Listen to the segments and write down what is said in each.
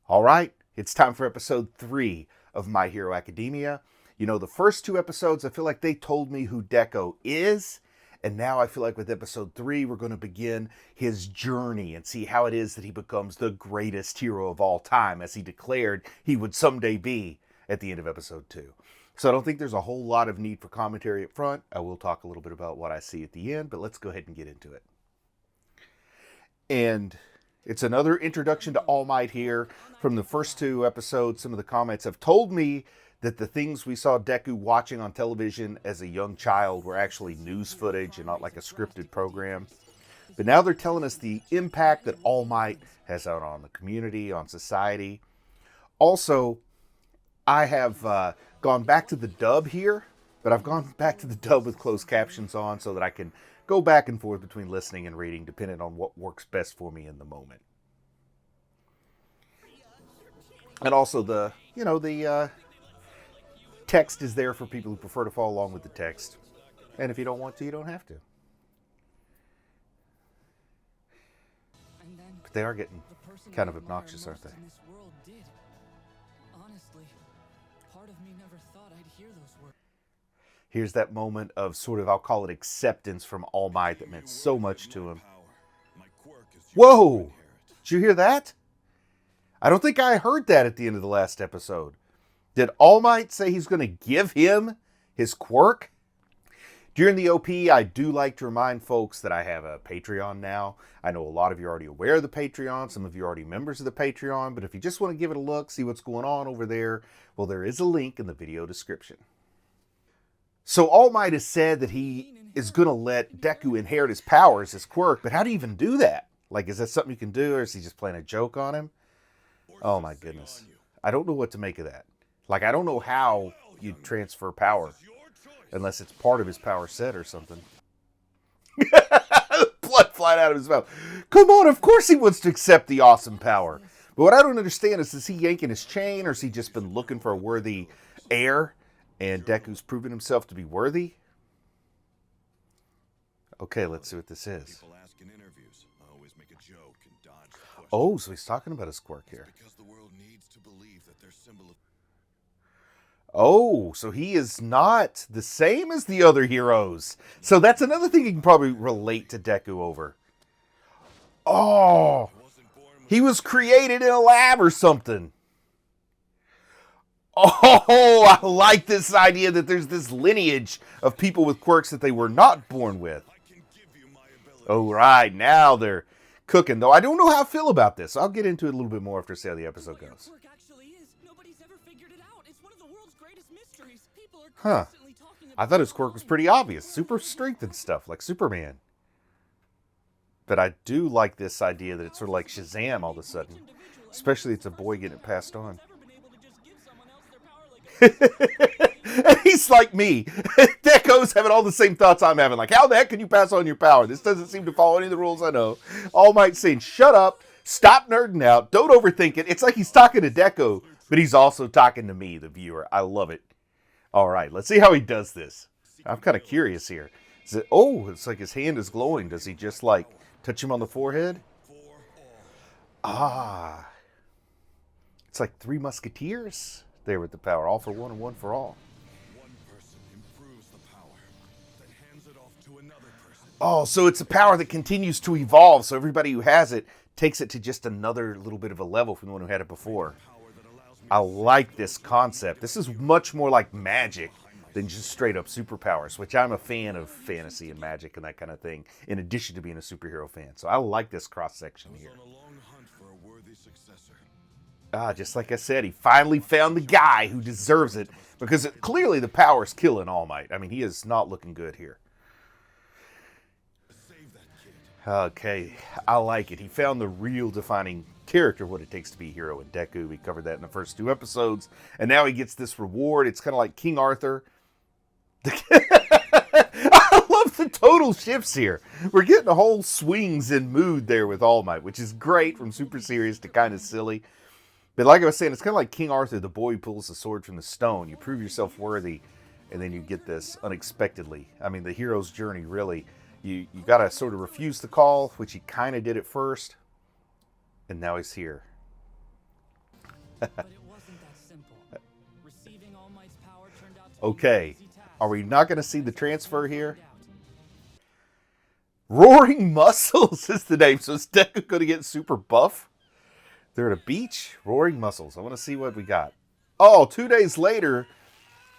All right, it's time for episode 3 of My Hero Academia. You know, the first 2 episodes, I feel like they told me who Dekku is. And now I feel like with episode 3, we're going to begin his journey and see how it is that he becomes the greatest hero of all time, as he declared he would someday be at the end of episode 2. So I don't think there's a whole lot of need for commentary up front. I will talk a little bit about what I see at the end, but let's go ahead and get into it. And it's another introduction to All Might here. From the first 2 episodes, some of the comments have told me that the things we saw Dekku watching on television as a young child were actually news footage and not like a scripted program. But now they're telling us the impact that All Might has out on the community, on society. Also, I have gone back to the dub here, but I've gone back to the dub with closed captions on so that I can go back and forth between listening and reading, depending on what works best for me in the moment. And also the text is there for people who prefer to follow along with the text. And if you don't want to, you don't have to. But they are getting kind of obnoxious, aren't they? Here's that moment of sort of, I'll call it acceptance from All Might that meant so much to him. Whoa! Did you hear that? I don't think I heard that at the end of the last episode. Did All Might say he's going to give him his quirk? During the OP, I do like to remind folks that I have a Patreon now. I know a lot of you are already aware of the Patreon. Some of you are already members of the Patreon. But if you just want to give it a look, see what's going on over there, well, there is a link in the video description. So All Might has said that he is going to let Dekku inherit his powers, his quirk. But how do you even do that? Like, is that something you can do, or is he just playing a joke on him? Oh my goodness. I don't know what to make of that. Like, I don't know how you transfer power. Unless it's part of his power set or something. Blood flying out of his mouth. Come on, of course he wants to accept the awesome power. But what I don't understand is he yanking his chain, or has he just been looking for a worthy heir? And Dekku's proven himself to be worthy? Okay, let's see what this is. Oh, so he's talking about his quirk here. Oh, so he is not the same as the other heroes. So that's another thing you can probably relate to Dekku over. Oh, he was created in a lab or something. Oh, I like this idea that there's this lineage of people with quirks that they were not born with. Oh, right, now they're cooking. Though I don't know how I feel about this. I'll get into it a little bit more after I see how the episode goes. Huh. I thought his quirk was pretty obvious. Super strength and stuff, like Superman. But I do like this idea that it's sort of like Shazam all of a sudden. Especially it's a boy getting it passed on. And he's like me. Dekku's having all the same thoughts I'm having. Like, how the heck can you pass on your power? This doesn't seem to follow any of the rules I know. All Might saying, shut up, stop nerding out, don't overthink it. It's like he's talking to Dekku, but he's also talking to me, the viewer. I love it. All right, let's see how he does this. I'm kind of curious here. Is it? Oh, it's like his hand is glowing. Does he just like touch him on the forehead? Ah. It's like 3 Musketeers there with the power. All for one and one for all. Oh, so it's a power that continues to evolve. So everybody who has it takes it to just another little bit of a level from the one who had it before. I like this concept. This is much more like magic than just straight up superpowers, which I'm a fan of fantasy and magic and that kind of thing, in addition to being a superhero fan. So I like this cross-section here. Just like I said, he finally found the guy who deserves it, because clearly the power is killing All Might. I mean, he is not looking good here. Okay, I like it. He found the real defining character, what it takes to be a hero in Dekku. We covered that in the first 2 episodes. And now he gets this reward. It's kind of like King Arthur. I love the total shifts here. We're getting a whole swings in mood there with All Might, which is great, from super serious to kind of silly. But like I was saying, it's kind of like King Arthur, the boy who pulls the sword from the stone. You prove yourself worthy, and then you get this unexpectedly. I mean, the hero's journey, really. You got to sort of refuse the call, which he kind of did at first. And now he's here. Okay, are we not going to see the transfer here? Roaring Muscles is the name, so is Deku going to get super buff? They're at a beach? Roaring Muscles. I want to see what we got. Oh, 2 days later,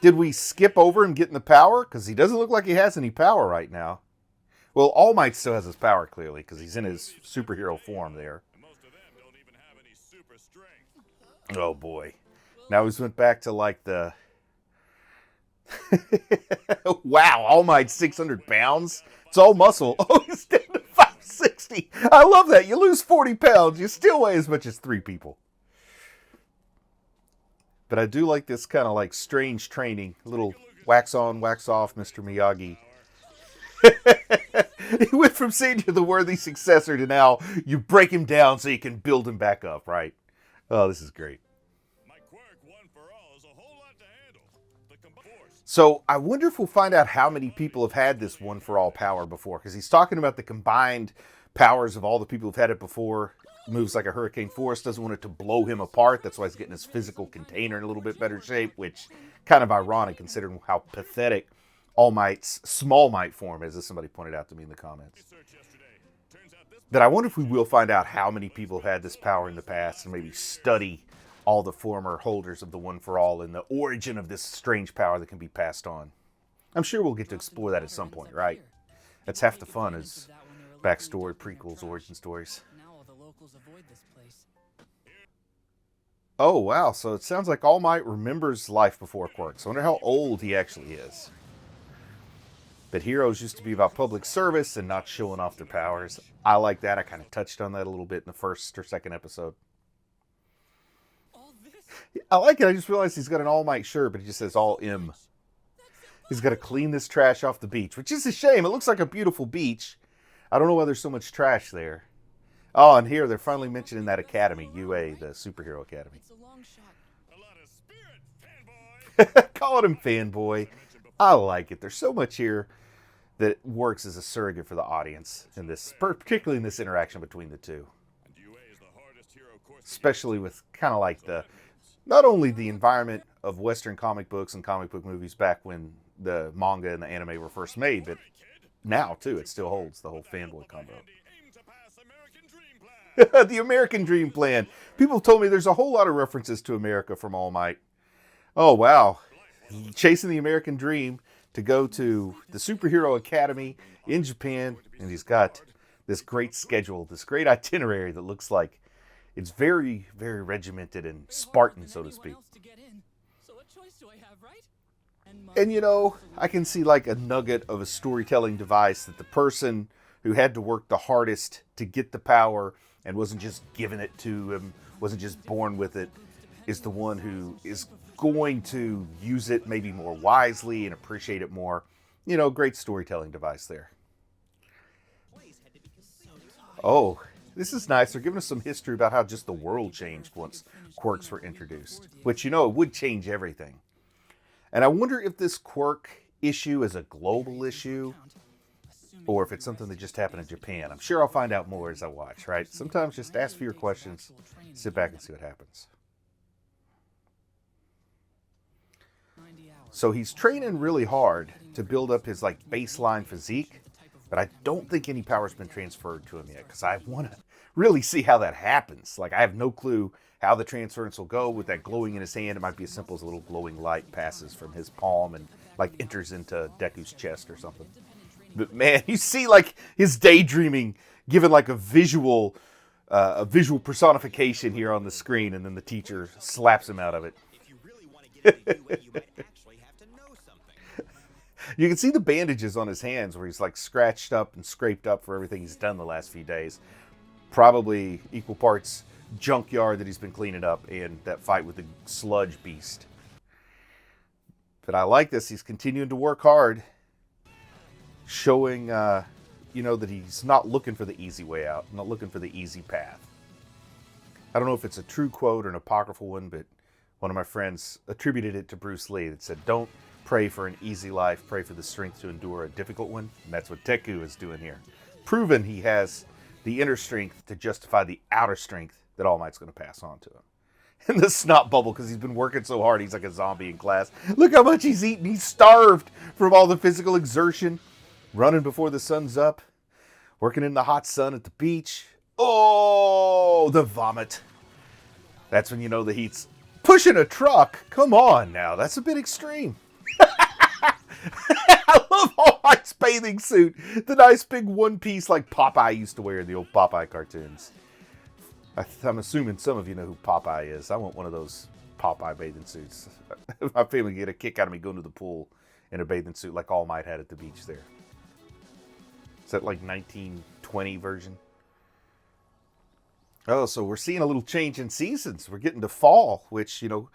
did we skip over him getting the power? Because he doesn't look like he has any power right now. Well, All Might still has his power, clearly, because he's in his superhero form there. Oh, boy. Now he's went back to, like, the... Wow, All Might's 600 pounds? It's all muscle. Oh, he's down to 560. I love that. You lose 40 pounds. You still weigh as much as 3 people. But I do like this kind of, like, strange training. A little wax on, wax off, Mr. Miyagi. He went from saying you're the worthy successor to now you break him down so you can build him back up, right? Oh, this is great. So I wonder if we'll find out how many people have had this one-for-all power before, because he's talking about the combined powers of all the people who've had it before. Moves like a hurricane force, doesn't want it to blow him apart. That's why he's getting his physical container in a little bit better shape, which kind of ironic considering how pathetic All Might's small might form is, as somebody pointed out to me in the comments. But I wonder if we will find out how many people have had this power in the past and maybe study all the former holders of the One for All and the origin of this strange power that can be passed on. I'm sure we'll get to explore that at some point, right? That's half the fun, is backstory, prequels, origin stories. Oh, wow. So it sounds like All Might remembers life before Quirk. So I wonder how old he actually is. But heroes used to be about public service and not showing off their powers. I like that. I kind of touched on that a little bit in the first or second episode. I like it. I just realized he's got an All Might shirt, but it just says All M. He's got to clean this trash off the beach, which is a shame. It looks like a beautiful beach. I don't know why there's so much trash there. Oh, and here they're finally mentioning that academy, UA, the superhero academy. Calling him fanboy. I like it. There's so much here that works as a surrogate for the audience in this, particularly in this interaction between the two. Especially with kind of like the, not only the environment of Western comic books and comic book movies back when the manga and the anime were first made, but now too, it still holds the whole fanboy combo. The American Dream Plan. People told me there's a whole lot of references to America from All Might. Oh, wow. Chasing the American Dream to go to the Superhero Academy in Japan. And he's got this great schedule, this great itinerary that looks like it's very, very regimented and Spartan, so to speak. And, you know, I can see like a nugget of a storytelling device that the person who had to work the hardest to get the power and wasn't just given it to him, wasn't just born with it, is the one who is going to use it maybe more wisely and appreciate it more. You know, great storytelling device there. Oh, this is nice. They're giving us some history about how just the world changed once quirks were introduced, which, you know, it would change everything. And I wonder if this quirk issue is a global issue or if it's something that just happened in Japan. I'm sure I'll find out more as I watch, right? Sometimes just ask for your questions, sit back and see what happens. So he's training really hard to build up his like baseline physique, but I don't think any power's been transferred to him yet because I want to really see how that happens. Like I have no clue how the transference will go with that glowing in his hand. It might be as simple as a little glowing light passes from his palm and like enters into Deku's chest or something. But man, you see like his daydreaming given like a visual personification here on the screen, and then the teacher slaps him out of it. You can see the bandages on his hands where he's like scratched up and scraped up for everything he's done the last few days. Probably equal parts junkyard that he's been cleaning up and that fight with the sludge beast. But I like this. He's continuing to work hard, showing, you know, that he's not looking for the easy way out, not looking for the easy path. I don't know if it's a true quote or an apocryphal one, but one of my friends attributed it to Bruce Lee that said, "Don't pray for an easy life, pray for the strength to endure a difficult one." And that's what Deku is doing here. Proven he has the inner strength to justify the outer strength that All Might's going to pass on to him. And the snot bubble because he's been working so hard. He's like a zombie in class. Look how much he's eaten. He's starved from all the physical exertion. Running before the sun's up. Working in the hot sun at the beach. Oh, the vomit. That's when you know the heat's pushing a truck. Come on now. That's a bit extreme. I love All Might's bathing suit. The nice big one piece like Popeye used to wear in the old Popeye cartoons. I'm assuming some of you know who Popeye is. I want one of those Popeye bathing suits. My family get a kick out of me going to the pool in a bathing suit like All Might had at the beach there. Is that like 1920 version? Oh, so we're seeing a little change in seasons. We're getting to fall, which, you know,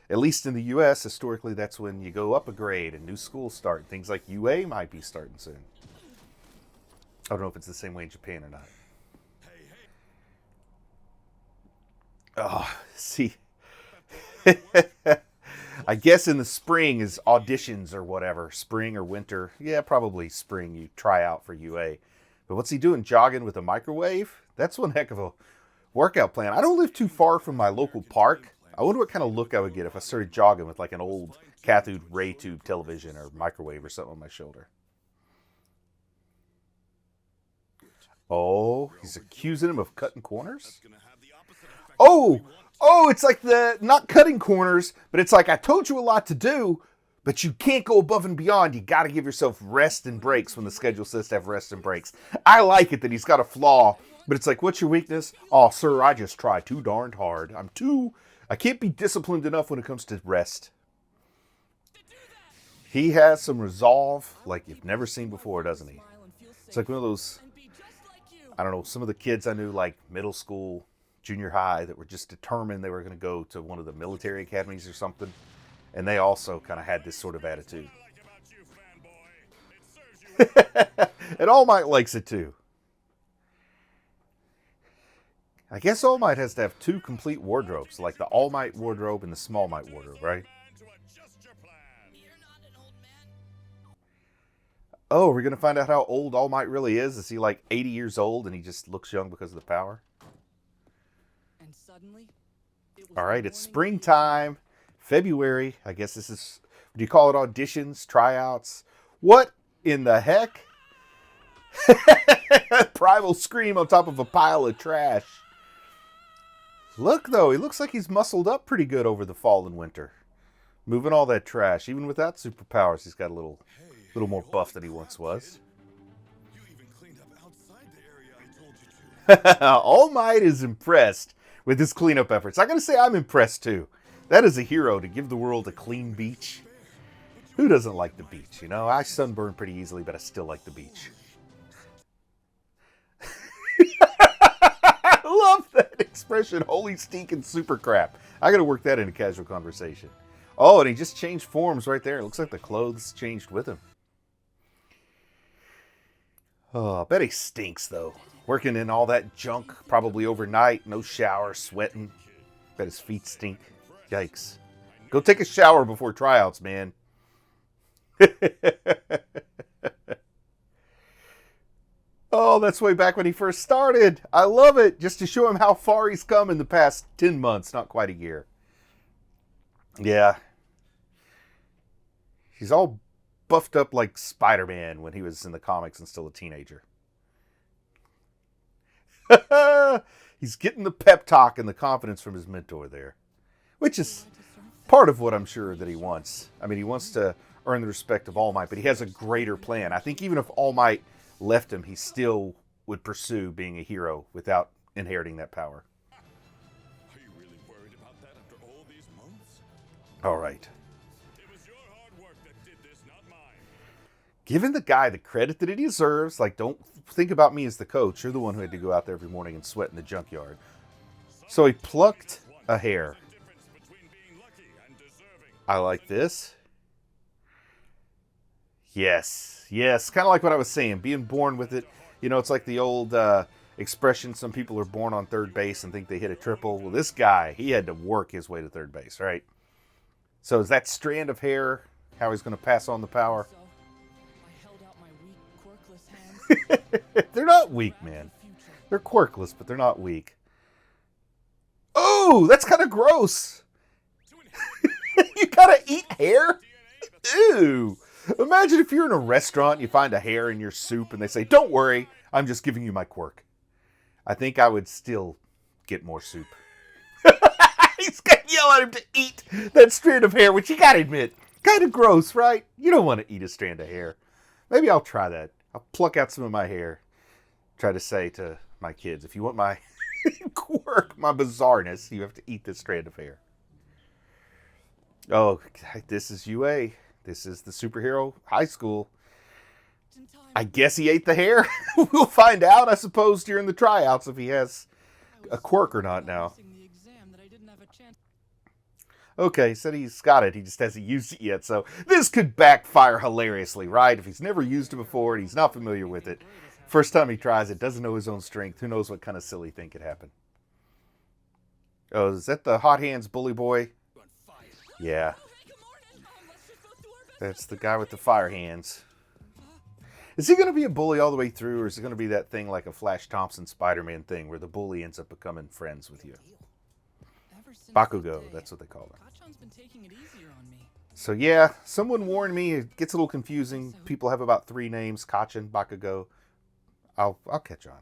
at least in the U.S., historically, that's when you go up a grade and new schools start. Things like UA might be starting soon. I don't know if it's the same way in Japan or not. Oh, see. I guess in the spring is auditions or whatever. Spring or winter. Yeah, probably spring you try out for UA. But what's he doing? Jogging with a microwave? That's one heck of a workout plan. I don't live too far from my local park. I wonder what kind of look I would get if I started jogging with like an old cathode ray tube television or microwave or something on my shoulder. Oh, he's accusing him of cutting corners? Oh, it's like the, not cutting corners, but it's like I told you a lot to do, but you can't go above and beyond. You got to give yourself rest and breaks when the schedule says to have rest and breaks. I like it that he's got a flaw, but it's like, what's your weakness? Oh, sir, I just try too darned hard. I can't be disciplined enough when it comes to rest. He has some resolve like you've never seen before, doesn't he? It's like one of those, I don't know, some of the kids I knew like middle school, junior high that were just determined they were going to go to one of the military academies or something. And they also kind of had this sort of attitude. And All Might likes it too. I guess All Might has to have two complete wardrobes, like the All Might wardrobe and the Small Might wardrobe, right? Oh, we're going to find out how old All Might really is. Is he like 80 years old and he just looks young because of the power? And suddenly, all right, it's springtime, February. I guess this is, do you call it auditions, tryouts? What in the heck? Primal scream on top of a pile of trash. Look, though, he looks like he's muscled up pretty good over the fall and winter. Moving all that trash. Even without superpowers, he's got a little more buff than he once was. You even cleaned up outside the area I told you to. All Might is impressed with his cleanup efforts. I gotta say, I'm impressed too. That is a hero to give the world a clean beach. Who doesn't like the beach? You know, I sunburn pretty easily, but I still like the beach. I love that expression, holy stinking super crap. I gotta work that into casual conversation. Oh, and he just changed forms right there. It looks like the clothes changed with him. Oh, I bet he stinks, though. Working in all that junk, probably overnight, no shower, sweating. Bet his feet stink. Yikes. Go take a shower before tryouts, man. Oh, that's way back when he first started. I love it. Just to show him how far he's come in the past 10 months, not quite a year. Yeah. He's all buffed up like Spider-Man when he was in the comics and still a teenager. He's getting the pep talk and the confidence from his mentor there, which is part of what I'm sure that he wants. I mean, he wants to earn the respect of All Might, but he has a greater plan. I think even if All Might left him, he still would pursue being a hero without inheriting that power. Are you really worried about that after all these months? All right. It was your hard work that did this, not mine. Giving the guy the credit that he deserves. Like, don't think about me as the coach. You're the one who had to go out there every morning and sweat in the junkyard. So he plucked a hair. I like this. Yes. Kind of like what I was saying. Being born with it. You know, it's like the old expression, some people are born on third base and think they hit a triple. Well, this guy, he had to work his way to third base, right? So is that strand of hair how he's going to pass on the power? so I held out my weak, quirkless hands. They're not weak, man. They're quirkless, but they're not weak. Oh, Ooh, that's kind of gross. You gotta eat hair? Ew. Imagine if you're in a restaurant and you find a hair in your soup and they say, don't worry, I'm just giving you my quirk. I think I would still get more soup. He's gonna yell at him to eat that strand of hair, which you gotta admit, kind of gross, right? You don't want to eat a strand of hair. Maybe I'll try that. I'll pluck out some of my hair. Try to say to my kids, if you want my quirk, my bizarreness, you have to eat this strand of hair. Oh, this is UA. This is the superhero high school. I guess he ate the hair. We'll find out, I suppose, during the tryouts if he has a quirk or not now. Okay, said he's got it. He just hasn't used it yet. So this could backfire hilariously, right? If he's never used it before and he's not familiar with it. First time he tries it, doesn't know his own strength. Who knows what kind of silly thing could happen. Oh, is that the Hot Hands bully boy? Yeah. That's the guy with the fire hands. Is he going to be a bully all the way through, or is it going to be that thing like a Flash Thompson Spider-Man thing where the bully ends up becoming friends with you? Bakugo, that's what they call him. So yeah, someone warned me. It gets a little confusing. People have about 3 names: Kachin, Bakugo. I'll catch on.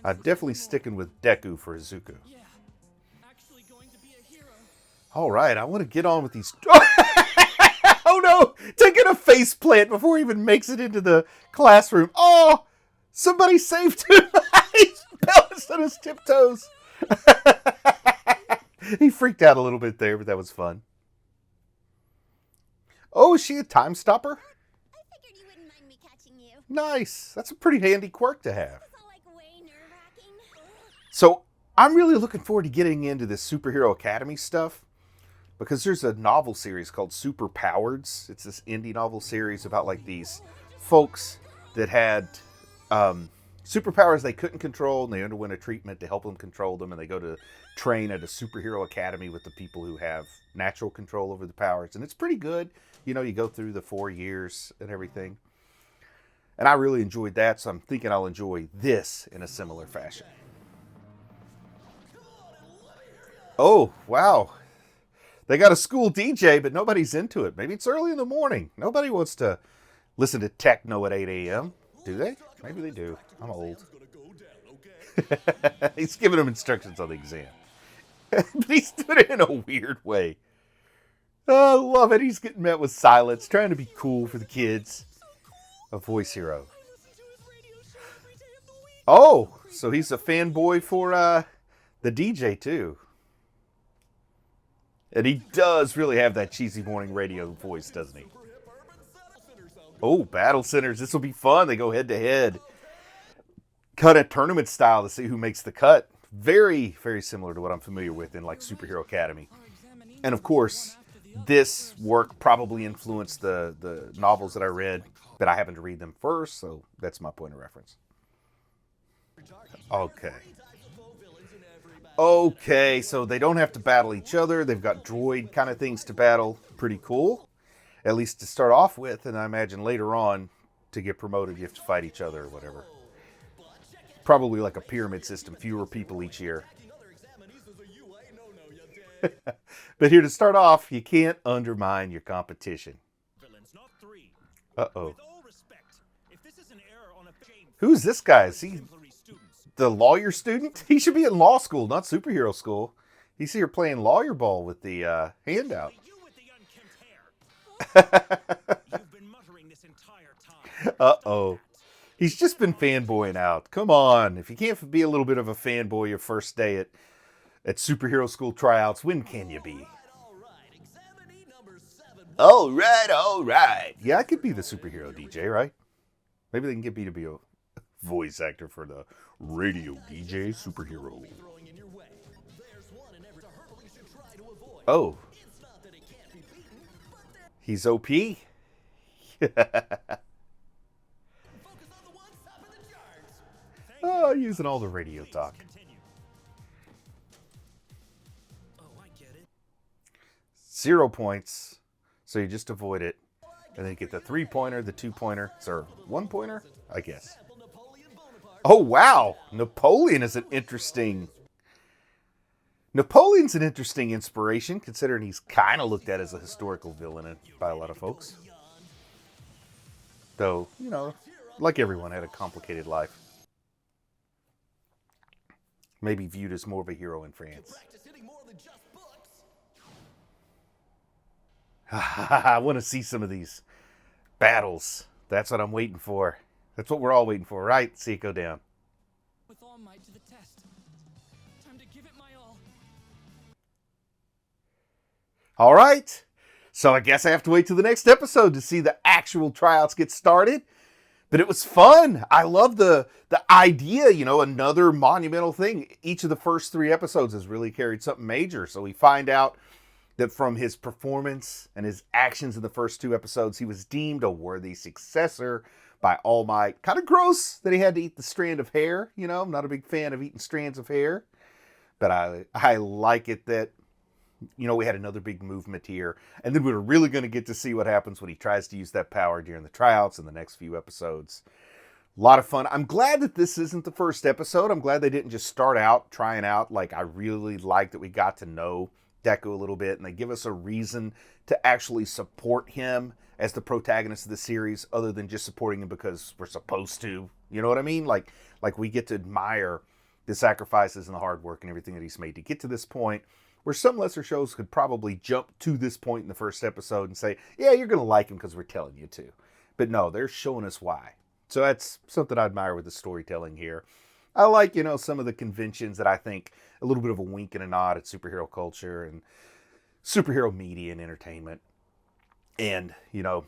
I'm definitely sticking with Dekku for Izuku. All right, I want to get on with these. Oh no! Taking a face plant before he even makes it into the classroom. Oh! Somebody saved him! He's balanced on his tiptoes. He freaked out a little bit there, but that was fun. Oh, is she a time stopper? I figured you wouldn't mind me catching you. Nice. That's a pretty handy quirk to have. It's all like way nerve-wracking. So, I'm really looking forward to getting into this Superhero Academy stuff. Because there's a novel series called Super Powereds. It's this indie novel series about like these folks that had superpowers they couldn't control, and they underwent a treatment to help them control them, and they go to train at a superhero academy with the people who have natural control over the powers. And it's pretty good. You know, you go through the 4 years and everything. And I really enjoyed that, so I'm thinking I'll enjoy this in a similar fashion. Oh, wow. They got a school DJ, but nobody's into it. Maybe it's early in the morning. Nobody wants to listen to techno at 8 a.m. Do they? Maybe they do. I'm old. He's giving them instructions on the exam. But he's doing it in a weird way. Oh, I love it. He's getting met with silence, trying to be cool for the kids. A voice hero. Oh, so he's a fanboy for the DJ, too. And he does really have that cheesy morning radio voice, doesn't he? Oh, battle centers. This will be fun. They go head to head. Cut at tournament style to see who makes the cut. Very, very similar to what I'm familiar with in like Superhero Academy. And of course, this work probably influenced the novels that I read, but I happened to read them first, so that's my point of reference. Okay. Okay, so they don't have to battle each other. They've got droid kind of things to battle. Pretty cool. At least to start off with, and I imagine later on, to get promoted, you have to fight each other or whatever. Probably like a pyramid system, fewer people each year. But here to start off, you can't undermine your competition. Uh-oh. Who's this guy? Is he the lawyer student? He should be in law school, not superhero school. He's here playing lawyer ball with the handout. Uh-oh. He's just been fanboying out. Come on. If you can't be a little bit of a fanboy your first day at superhero school tryouts, when can you be? All right. Yeah, I could be the superhero DJ, right? Maybe they can get me to be a voice actor for the radio DJ superhero. Oh. He's OP? Oh, using all the radio talk. 0 points. So you just avoid it. And then you get the 3-pointer, the 2-pointer. Or 1-pointer? I guess. Oh, wow. Napoleon is an interesting Napoleon's an interesting inspiration, considering he's kind of looked at as a historical villain by a lot of folks. Though, you know, like everyone, had a complicated life. Maybe viewed as more of a hero in France. I want to see some of these battles. That's what I'm waiting for. That's what we're all waiting for, right? See it go down. With all might to the test. Time to give it my all. All right. So I guess I have to wait till the next episode to see the actual tryouts get started. But it was fun. I love the idea, you know, another monumental thing. Each of the first 3 episodes has really carried something major. So we find out that from his performance and his actions in the first 2 episodes, he was deemed a worthy successor by All Might. Kind of gross that he had to eat the strand of hair. You know, I'm not a big fan of eating strands of hair. But I like it that, you know, we had another big movement here. And then we're really going to get to see what happens when he tries to use that power during the tryouts in the next few episodes. A lot of fun. I'm glad that this isn't the first episode. I'm glad they didn't just start out trying out. Like, I really like that we got to know Dekku a little bit, and they give us a reason to actually support him as the protagonist of the series, other than just supporting him because we're supposed to. You know what I mean? Like we get to admire the sacrifices and the hard work and everything that he's made to get to this point, where some lesser shows could probably jump to this point in the first episode and say, yeah, you're going to like him because we're telling you to. But no, they're showing us why. So that's something I admire with the storytelling here. I like, you know, some of the conventions that I think a little bit of a wink and a nod at superhero culture and superhero media and entertainment. And, you know,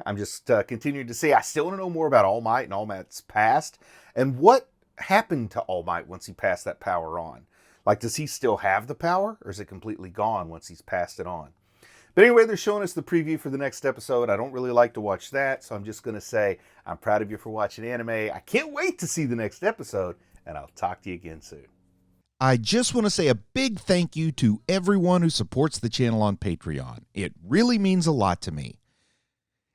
I'm just continuing to say, I still want to know more about All Might and All Might's past. And what happened to All Might once he passed that power on? Like, does he still have the power? Or is it completely gone once he's passed it on? But anyway, they're showing us the preview for the next episode. I don't really like to watch that, so I'm just going to say I'm proud of you for watching anime. I can't wait to see the next episode, and I'll talk to you again soon. I just want to say a big thank you to everyone who supports the channel on Patreon. It really means a lot to me.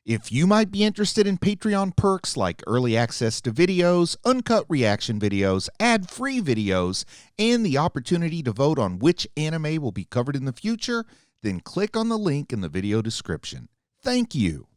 If you might be interested in Patreon perks like early access to videos, uncut reaction videos, ad-free videos, and the opportunity to vote on which anime will be covered in the future, then click on the link in the video description. Thank you.